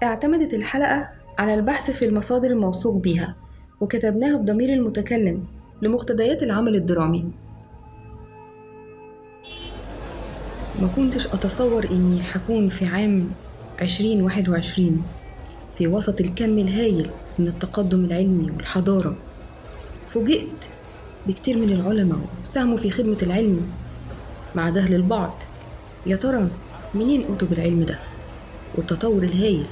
اعتمدت الحلقة على البحث في المصادر الموثوق بيها، وكتبناها بضمير المتكلم لمقتضيات العمل الدرامي. ما كنتش أتصور إني حكون في عام 2021 في وسط الكم الهائل من التقدم العلمي والحضارة. فوجئت بكتير من العلماء ساهموا في خدمة العلم مع جهل البعض. يا ترى منين أوتوا بالعلم ده والتطور الهائل؟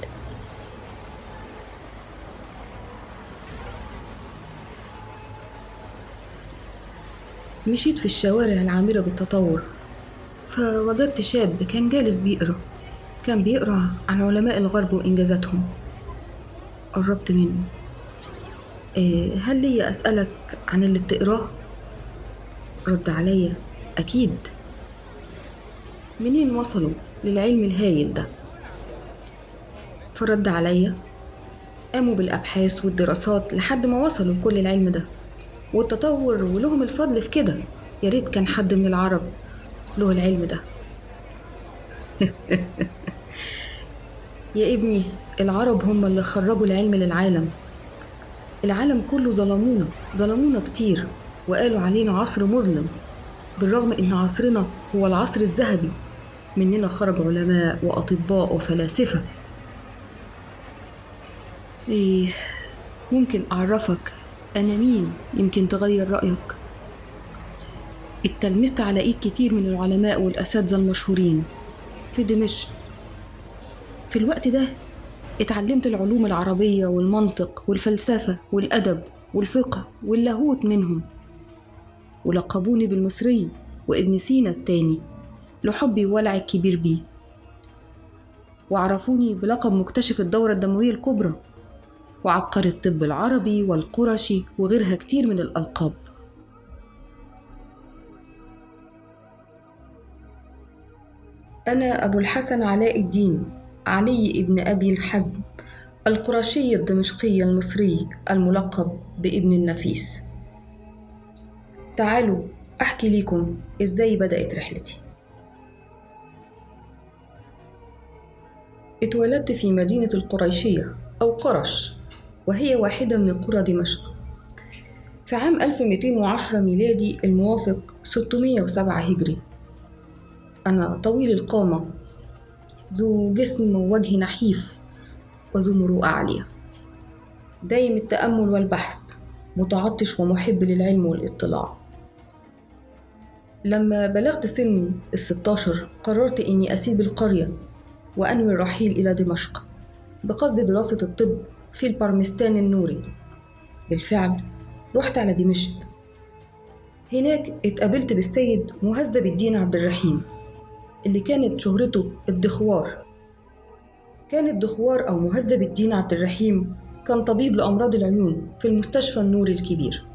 مشيت في الشوارع العامرة بالتطور، فوجدت شاب كان جالس كان بيقرأ عن علماء الغرب وإنجازاتهم. قربت منه. هل لي أسألك عن اللي بتقراه؟ رد عليا: أكيد. منين وصلوا للعلم الهائل ده؟ فرد عليا: قاموا بالأبحاث والدراسات لحد ما وصلوا لكل العلم ده والتطور، ولهم الفضل في كده. يا ريت كان حد من العرب له العلم ده. يا ابني، العرب هم اللي خرجوا العلم للعالم. العالم كله ظلمونا كتير، وقالوا علينا عصر مظلم، بالرغم إن عصرنا هو العصر الذهبي. مننا خرج علماء وأطباء وفلاسفة. إيه، ممكن أعرفك أنا مين؟ يمكن تغير رأيك. اتلمست على إيد كتير من العلماء والأساتذة المشهورين في دمشق. في الوقت ده اتعلمت العلوم العربية والمنطق والفلسفة والأدب والفقه واللاهوت منهم، ولقبوني بالمصري وابن سينا التاني لحبي وولعي الكبير بيه، وعرفوني بلقب مكتشف الدورة الدموية الكبرى وعبقري الطب العربي والقرشي وغيرها كتير من الألقاب. أنا أبو الحسن علاء الدين علي ابن أبي الحزم القرشي الدمشقي المصري الملقب بابن النفيس. تعالوا أحكي لكم إزاي بدأت رحلتي. اتولدت في مدينة القريشية أو قرش، وهي واحدة من قرى دمشق، في عام 1210 ميلادي الموافق 607 هجري. أنا طويل القامة، ذو جسم ووجه نحيف وذو مروءة عالية، دايم التأمل والبحث، متعطش ومحب للعلم والاطلاع. لما بلغت سن 16 قررت إني أسيب القرية وأنوي الرحيل إلى دمشق بقصد دراسة الطب في البرمستان النوري. بالفعل رحت على دمشق. هناك اتقابلت بالسيد مهذب الدين عبد الرحيم اللي كانت شهرته الدخوار. كان الدخوار أو مهذب الدين عبد الرحيم كان طبيب لأمراض العيون في المستشفى النوري الكبير.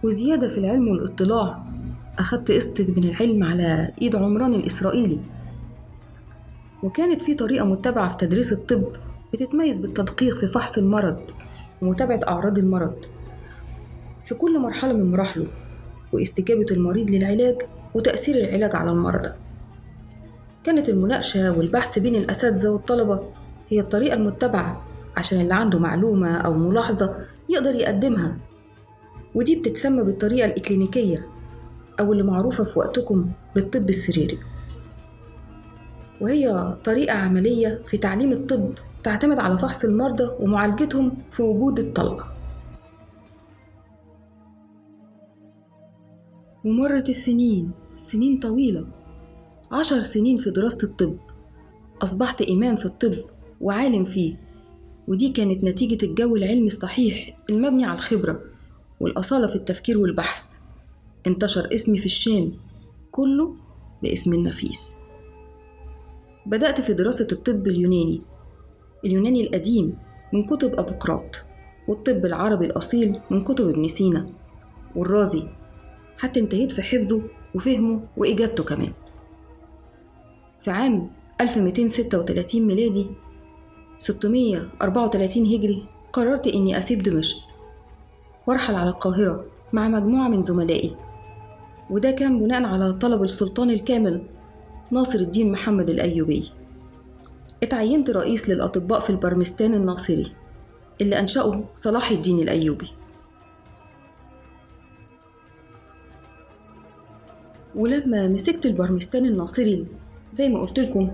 وزيادة في العلم والاطلاع أخدت قسط من العلم على إيد عمران الإسرائيلي، وكانت في طريقة متبعة في تدريس الطب بتتميز بالتدقيق في فحص المرض ومتابعة أعراض المرض في كل مرحلة من مراحله، واستجابة المريض للعلاج وتأثير العلاج على المرضى. كانت المناقشة والبحث بين الأساتذة والطلبة هي الطريقة المتبعة عشان اللي عنده معلومة أو ملاحظة يقدر يقدمها، ودي بتتسمى بالطريقة الإكلينيكية أو اللي معروفة في وقتكم بالطب السريري، وهي طريقة عملية في تعليم الطب تعتمد على فحص المرضى ومعالجتهم في وجود الطلبة. ومرت السنين، سنين طويلة، 10 سنين في دراسة الطب. أصبحت إمام في الطب وعالم فيه، ودي كانت نتيجة الجو العلمي الصحيح المبني على الخبرة والأصالة في التفكير والبحث. انتشر اسمي في الشام كله باسم النفيس. بدأت في دراسة الطب اليوناني القديم من كتب أبوقراط، والطب العربي الأصيل من كتب ابن سينا والرازي، حتى انتهيت في حفظه وفهمه وإجابته كمان. في عام 1236 ميلادي 634 هجري قررت إني أسيب دمشق وارحل على القاهرة مع مجموعة من زملائي، وده كان بناء على طلب السلطان الكامل ناصر الدين محمد الأيوبي. اتعينت رئيس للأطباء في البرمستان الناصري اللي أنشأه صلاح الدين الأيوبي. ولما مسكت البرمستان الناصري زي ما قلت لكم،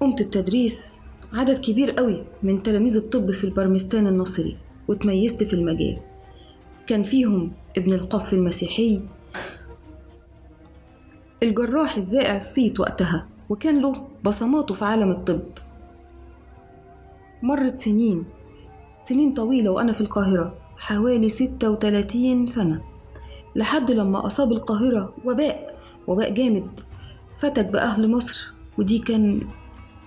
قمت بتدريس عدد كبير قوي من تلاميذ الطب في البرمستان الناصري، وتميزت في المجال. كان فيهم ابن القف المسيحي، الجراح الزائع الصيت وقتها، وكان له بصماته في عالم الطب. مرت سنين طويلة وأنا في القاهرة، حوالي 36 سنة، لحد لما أصاب القاهرة وباء جامد فتك بأهل مصر، ودي كان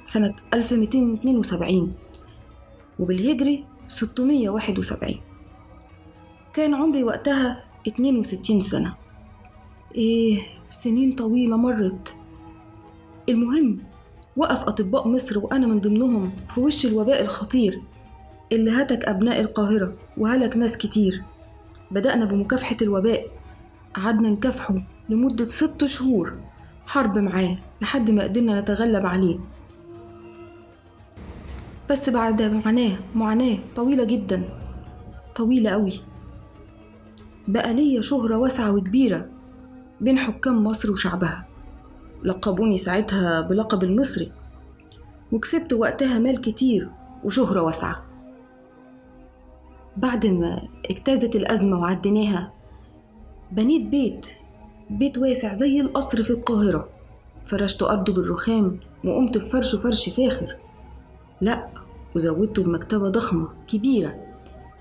سنة 1272 وبالهجري 671. كان عمري وقتها 62 سنة. سنين طويلة مرت. المهم، وقف أطباء مصر وأنا من ضمنهم في وش الوباء الخطير اللي هتك أبناء القاهرة وهلك ناس كتير. بدأنا بمكافحة الوباء، قعدنا نكافحه لمدة 6 شهور حرب معاه لحد ما قدرنا نتغلب عليه. بس بعد معاناة طويلة جدا، طويلة قوي، بقى ليا شهرة واسعة وكبيرة بين حكام مصر وشعبها. لقبوني ساعتها بلقب المصري، وكسبت وقتها مال كتير وشهرة واسعة. بعد ما اجتازت الأزمة وعديناها، بنيت بيت واسع زي القصر في القاهرة، فرشت أرضه بالرخام وقمت بفرشه فرش فاخر. لأ، وزودته بمكتبة ضخمة كبيرة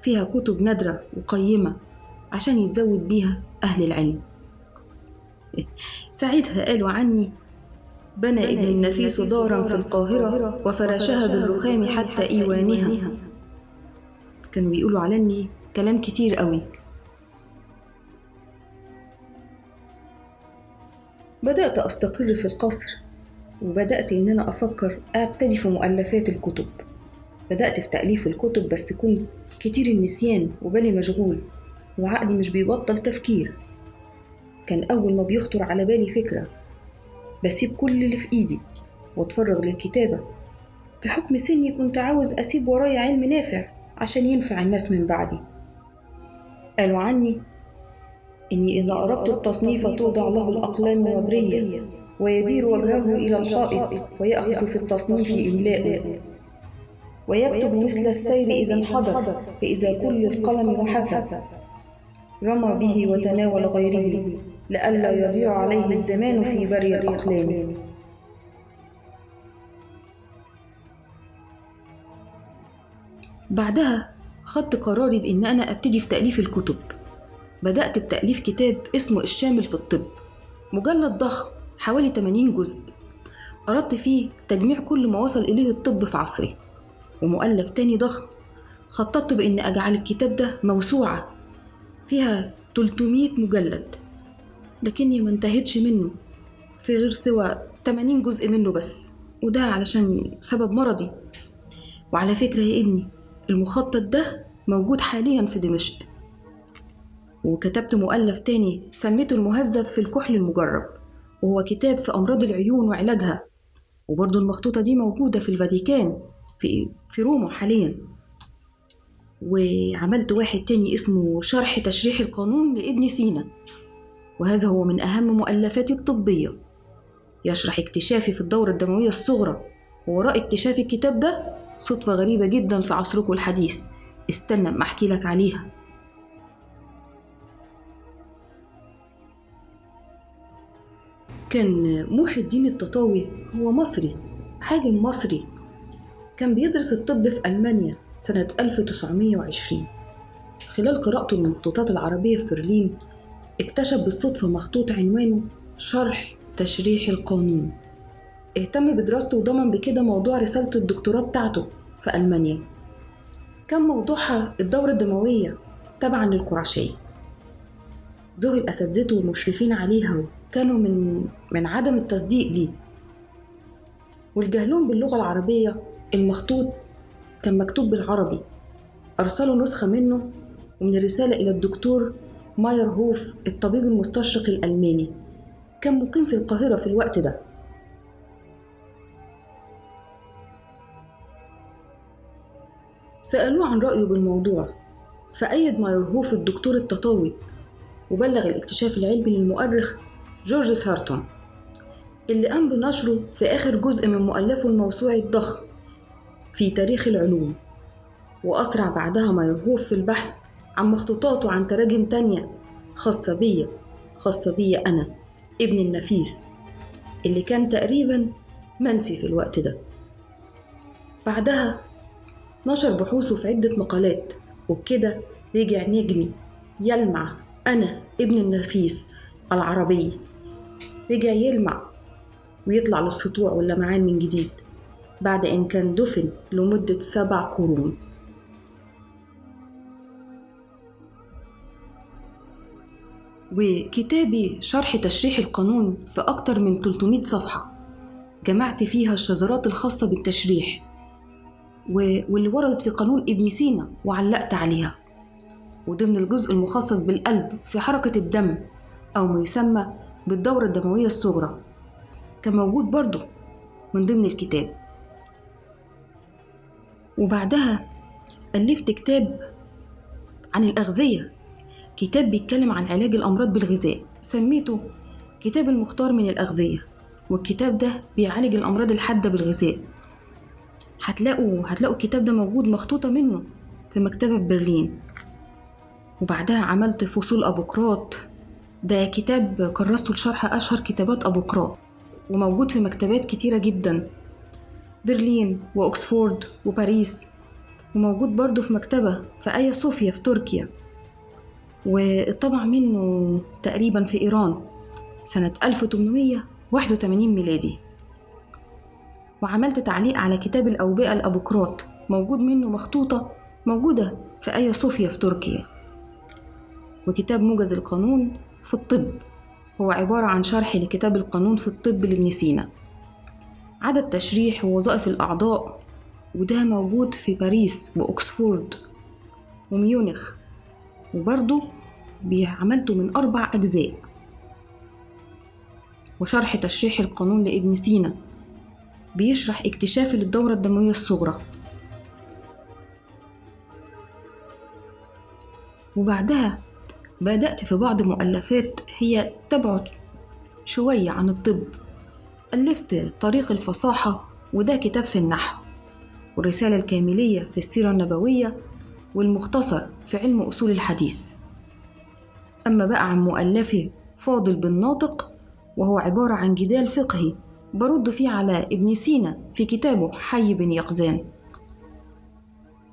فيها كتب نادرة وقيمة عشان يتزود بيها أهل العلم. ساعتها قالوا عني: بنى ابن النفيس دارا في القاهرة وفرشها بالرخام حتى إيوانها. كانوا بيقولوا عني كلام كتير قوي. بدأت أستقر في القصر، وبدأت إن أنا أفكر أبتدي في مؤلفات الكتب. بدأت في تأليف الكتب، بس كنت كتير النسيان وبالي مشغول وعقلي مش بيبطل تفكير. كان أول ما بيخطر على بالي فكرة بسيب كل اللي في إيدي واتفرغ للكتابة. بحكم سني كنت عاوز أسيب ورايا علم نافع عشان ينفع الناس من بعدي. قالوا عني إني إذا أردت التصنيف توضع له الأقلام مبرية ويدير وجهه إلى الحائط ويأخذ في التصنيف إملاء، ويكتب مثل السير إذا انحدر، فإذا كل القلم وحفى رمى به وتناول غيره، لئلا يضيع عليه الزمان في بري الأقلام. بعدها خدت قراري بإن أنا أبتدي في تأليف الكتب. بدأت بتأليف كتاب اسمه الشامل في الطب، مجلد ضخم حوالي 80 جزء. أردت فيه تجميع كل ما وصل إليه الطب في عصره. ومؤلف تاني ضخم خططت بإن أجعل الكتاب ده موسوعة فيها 300 مجلد، لكني ما انتهتش منه في غير سوى 80 جزء منه بس، وده علشان سبب مرضي. وعلى فكرة يا ابني، المخطط ده موجود حاليا في دمشق. وكتبت مؤلف تاني سميته المهذب في الكحل المجرب، وهو كتاب في أمراض العيون وعلاجها، وبرضو المخطوطة دي موجودة في الفاتيكان في روما حاليا. وعملت واحد تاني اسمه شرح تشريح القانون لابن سينا، وهذا هو من أهم مؤلفاتي الطبية، يشرح اكتشافي في الدورة الدموية الصغرى. ووراء اكتشاف الكتاب ده صدفة غريبة جدا في عصركم الحديث، استنى ما أحكي لك عليها. كان محي الدين التطاوي هو مصري، عالم مصري، كان بيدرس الطب في ألمانيا سنة 1920. خلال قراءته المخطوطات العربية في برلين اكتشف بالصدفة مخطوط عنوانه شرح تشريح القانون. اهتم بدراسته وضمن بكده موضوع رسالة الدكتوراه بتاعته في ألمانيا. كان موضوعها الدورة الدموية تبعا للقرشية. ذهل أساتذته والمشرفين عليها كانوا من عدم التصديق ليه، والجهلون باللغة العربية. المخطوط كان مكتوب بالعربي. أرسلوا نسخة منه ومن الرسالة إلى الدكتور ماير هوف، الطبيب المستشرق الألماني، كان مقيم في القاهرة في الوقت ده. سألوه عن رأيه بالموضوع، فأيد ما يرهوه الدكتور التطاوي، وبلغ الاكتشاف العلمي للمؤرخ جورج سارتون اللي قام بنشره في آخر جزء من مؤلفه الموسوعي الضخم في تاريخ العلوم. وأسرع بعدها ما يرهوه في البحث عن مخطوطات وعن تراجم تانية خاصة بيا أنا ابن النفيس اللي كان تقريبا منسي في الوقت ده. بعدها نشر بحوثه في عدة مقالات، وبكده رجع نجمي يلمع أنا ابن النفيس العربي، رجع يلمع ويطلع للسطوع واللمعان من جديد بعد إن كان دفن لمدة 7 قرون. وكتابي شرح تشريح القانون في أكتر من 300 صفحة جمعت فيها الشذرات الخاصة بالتشريح واللي وردت في قانون ابن سينا وعلقت عليها، وضمن الجزء المخصص بالقلب في حركة الدم أو ما يسمى بالدورة الدموية الصغرى كان موجود برضو من ضمن الكتاب. وبعدها ألفت كتاب عن الأغذية، كتاب بيتكلم عن علاج الأمراض بالغذاء، سميته كتاب المختار من الأغذية، والكتاب ده بيعالج الأمراض الحادة بالغذاء. هتلاقوا الكتاب ده موجود مخطوطة منه في مكتبة برلين. وبعدها عملت فصول أبوقراط، ده كتاب كرسته لشرح أشهر كتابات أبوقراط وموجود في مكتبات كتيرة جدا، برلين وأكسفورد وباريس، وموجود برضو في مكتبة في آيا صوفيا في تركيا، واتطبع منه تقريبا في إيران سنة 1881 ميلادي. وعملت تعليق على كتاب الأوبئة الأبوقراط، موجود منه مخطوطة موجودة في آيا صوفيا في تركيا. وكتاب موجز القانون في الطب هو عبارة عن شرح لكتاب القانون في الطب لابن سينا، عدد تشريح ووظائف الأعضاء، وده موجود في باريس وأكسفورد وميونخ. وبرضو عملته من 4 أجزاء. وشرح تشريح القانون لابن سينا بيشرح اكتشاف للدورة الدموية الصغرى. وبعدها بدأت في بعض مؤلفات هي تبعد شوية عن الطب. ألفت طريق الفصاحة، وده كتاب في النحو، والرسالة الكاملية في السيرة النبوية، والمختصر في علم أصول الحديث. أما بقى عن مؤلفي فاضل بالناطق، وهو عبارة عن جدال فقهي برد فيه على ابن سينا في كتابه حي بن يقظان.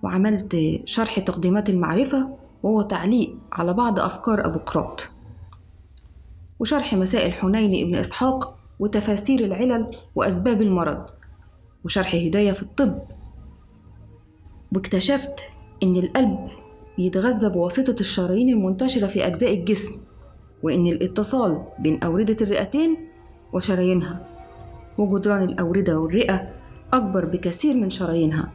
وعملت شرح تقديمات المعرفة، وهو تعليق على بعض أفكار أبوقراط، وشرح مسائل حنين ابن إسحاق، وتفاسير العلل وأسباب المرض، وشرح هداية في الطب. واكتشفت إن القلب بيتغذى بواسطة الشرايين المنتشرة في أجزاء الجسم، وإن الاتصال بين أوردة الرئتين وشرايينها، وجدران الأوردة والرئة أكبر بكثير من شرايينها،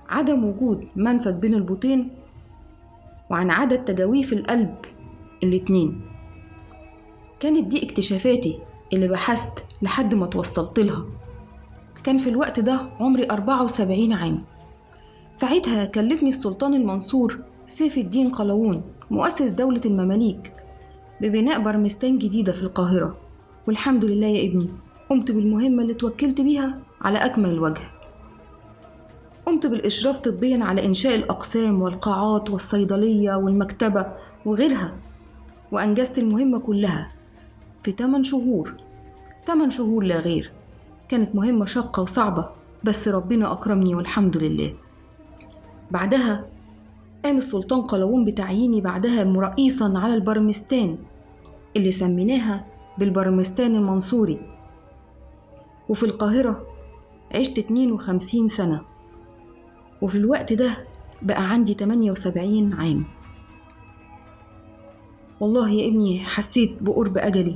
عدم وجود منفذ بين البطين، وعن عدد تجاويف القلب الاتنين. كانت دي اكتشافاتي اللي بحثت لحد ما توصلت لها. كان في الوقت ده عمري 74 عام. ساعتها كلفني السلطان المنصور سيف الدين قلاوون مؤسس دولة المماليك ببناء برمستان جديدة في القاهرة، والحمد لله يا ابني قمت بالمهمة اللي توكلت بيها على أكمل وجه. قمت بالإشراف طبيا على إنشاء الأقسام والقاعات والصيدلية والمكتبة وغيرها، وأنجزت المهمة كلها في 8 شهور. 8 شهور لا غير. كانت مهمة شاقة وصعبة، بس ربنا أكرمني والحمد لله. بعدها قام السلطان قلاوون بتعييني بعدها رئيسا على البرمستان اللي سميناها بالبرمستان المنصوري. وفي القاهرة عشت 52 سنة، وفي الوقت ده بقى عندي 78 عام. والله يا ابني حسيت بقرب أجلي،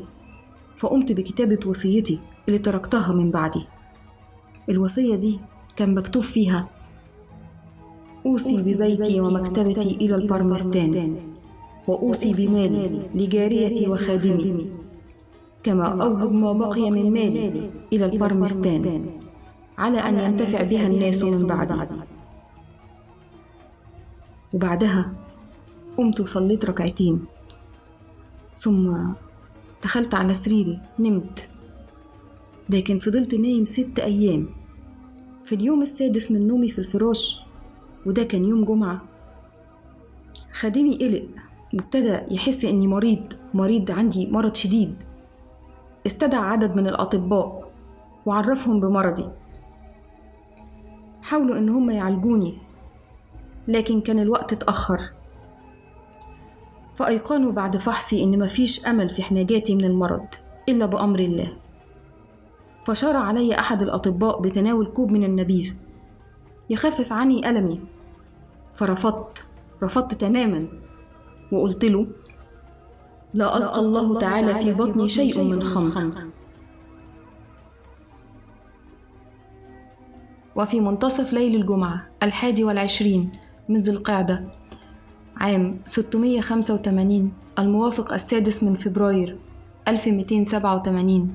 فقمت بكتابة وصيتي اللي تركتها من بعدي. الوصية دي كان مكتوب فيها: أوصي ببيتي ومكتبتي إلى البرمستان، وأوصي بمالي لجاريتي وخادمي، كما أوهب ما بقي من مالي إلى البرمستان على أن ينتفع بها الناس من بعدي. وبعدها قمت وصليت ركعتين، ثم دخلت على سريري نمت. لكن فضلت نايم 6 أيام. في اليوم السادس من نومي في الفراش، وده كان يوم جمعة، خادمي قلق وابتدى يحس إني مريض عندي مرض شديد. استدعى عدد من الأطباء وعرفهم بمرضي. حاولوا إن هم يعالجوني، لكن كان الوقت اتأخر. فأيقنوا بعد فحصي إن مفيش أمل في حناجاتي من المرض إلا بأمر الله. فشرع علي أحد الأطباء بتناول كوب من النبيذ يخفف عني ألمي. رفضت تماما، وقلت له: لا ألقى الله تعالى في بطني شيء من خمر. وفي منتصف ليل الجمعة 21 من ذي القعدة عام 685 الموافق 6 من فبراير 1287،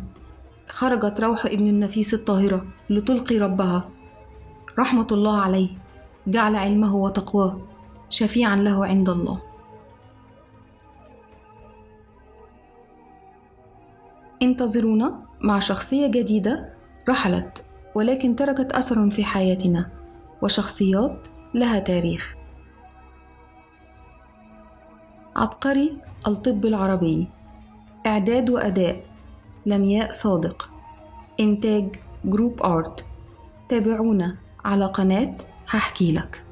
خرجت روح ابن النفيس الطاهرة لتلقي ربها رحمة الله عليه، جعل علمه وتقواه شفيعا له عند الله. انتظرونا مع شخصية جديدة رحلت ولكن تركت أثر في حياتنا، وشخصيات لها تاريخ. عبقري الطب العربي، إعداد وأداء لمياء صادق، إنتاج جروب آرت. تابعونا على قناة هحكي لك.